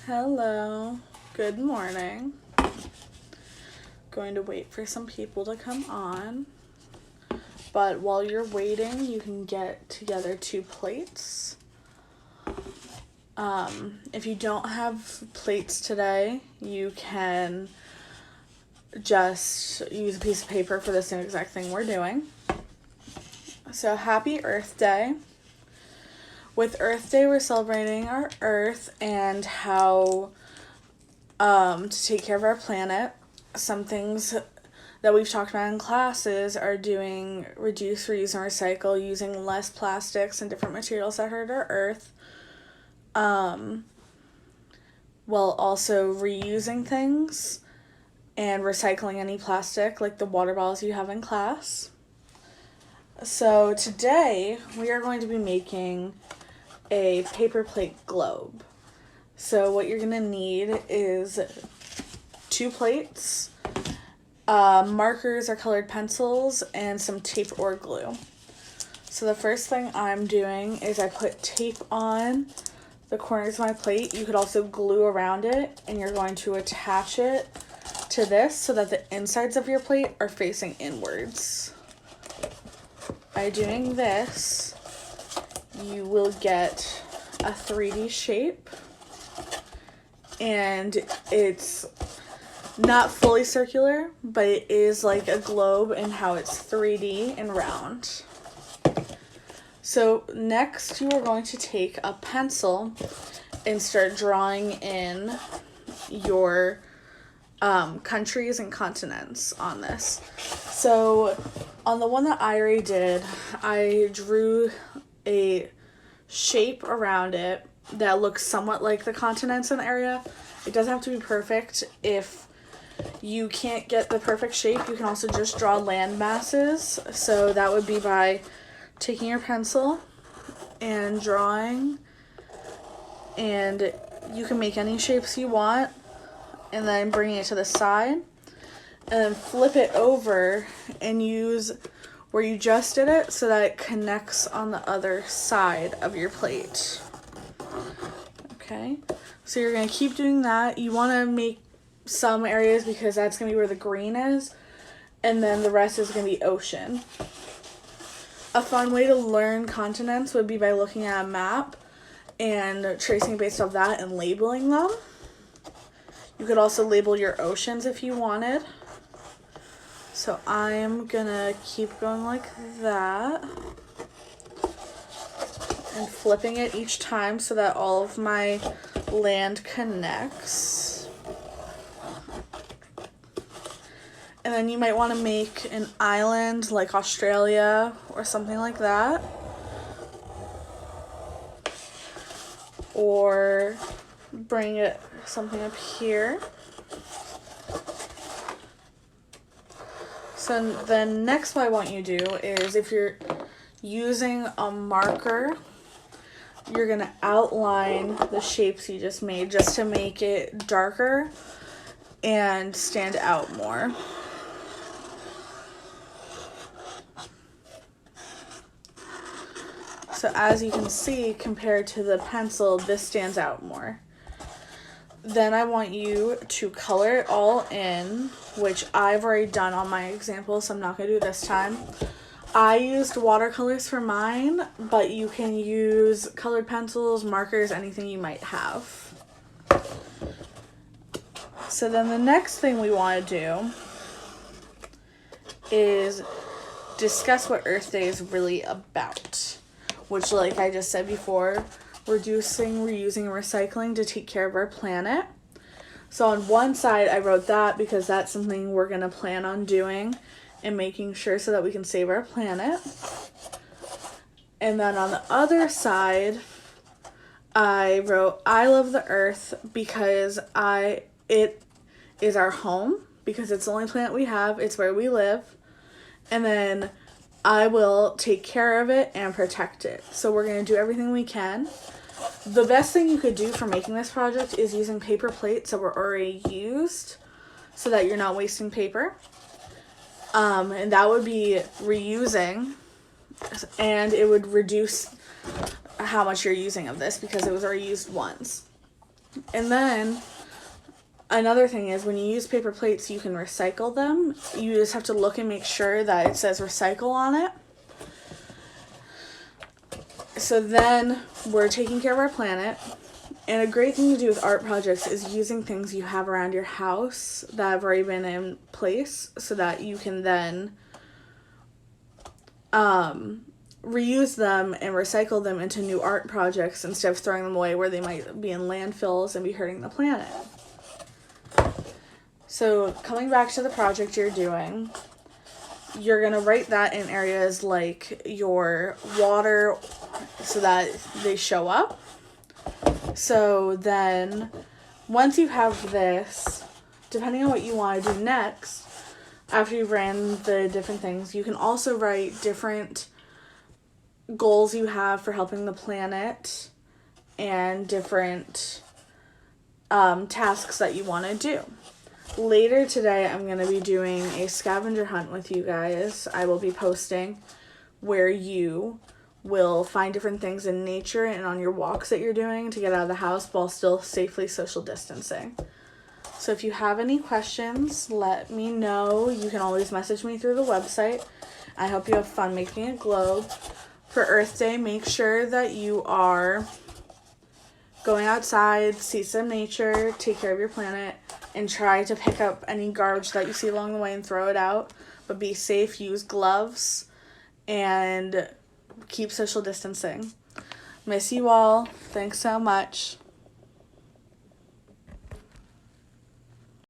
Hello, good morning. Going to wait for some people to come on. But while you're waiting, you can get together 2 plates. If you don't have plates today, you can just use a piece of paper for the same exact thing we're doing. So happy Earth Day. With Earth Day, we're celebrating our Earth and how to take care of our planet. Some things that we've talked about in classes are doing reduce, reuse, and recycle, using less plastics and different materials that hurt our Earth, while also reusing things and recycling any plastic, like the water bottles you have in class. So today, we are going to be making a paper plate globe. So what you're gonna need is 2 plates, markers or colored pencils, and some tape or glue. So the first thing I'm doing is I put tape on the corners of my plate. You could also glue around it, and you're going to attach it to this so that the insides of your plate are facing inwards. By doing this, you will get a 3D shape, and it's not fully circular, but it is like a globe in how it's 3D and round. So next, you are going to take a pencil and start drawing in your countries and continents on this. So on the one that I already did, I drew a shape around it that looks somewhat like the continents in the area. It doesn't have to be perfect. If you can't get the perfect shape, you can also just draw land masses. So that would be by taking your pencil and drawing, and you can make any shapes you want, and then bringing it to the side, and then flip it over and use where you just did it so that it connects on the other side of your plate. Okay, so you're going to keep doing that. You want to make some areas because that's going to be where the green is, and then the rest is going to be ocean. A fun way to learn continents would be by looking at a map and tracing based off that and labeling them. You could also label your oceans if you wanted. So I'm gonna keep going like that and flipping it each time so that all of my land connects. And then you might want to make an island like Australia or something like that. Or bring it something up here. So then next what I want you to do is, if you're using a marker, you're going to outline the shapes you just made just to make it darker and stand out more. So as you can see, compared to the pencil, this stands out more. Then I want you to color it all in, which I've already done on my example, so I'm not going to do it this time. I used watercolors for mine, but you can use colored pencils, markers, anything you might have. So then the next thing we want to do is discuss what Earth Day is really about, which, like I just said before, reducing, reusing, and recycling to take care of our planet. So on one side, I wrote that because that's something we're going to plan on doing and making sure so that we can save our planet. And then on the other side, I wrote, I love the Earth because it is our home, because it's the only planet we have, it's where we live. And then I will take care of it and protect it. So we're going to do everything we can. The best thing you could do for making this project is using paper plates that were already used so that you're not wasting paper. And that would be reusing, and it would reduce how much you're using of this because it was already used once. And then another thing is when you use paper plates, you can recycle them. You just have to look and make sure that it says recycle on it. So then we're taking care of our planet. And a great thing to do with art projects is using things you have around your house that have already been in place so that you can then reuse them and recycle them into new art projects instead of throwing them away where they might be in landfills and be hurting the planet. So coming back to the project you're doing, you're going to write that in areas like your water so that they show up. So then once you have this, depending on what you want to do next, after you've ran the different things, you can also write different goals you have for helping the planet and different tasks that you want to do. Later today, I'm going to be doing a scavenger hunt with you guys. I will be posting where you will find different things in nature and on your walks that you're doing to get out of the house while still safely social distancing. So if you have any questions, let me know. You can always message me through the website. I hope you have fun making a globe. For Earth Day, make sure that you are going outside, see some nature, take care of your planet, and try to pick up any garbage that you see along the way and throw it out. But be safe, use gloves, and keep social distancing. Miss you all. Thanks so much.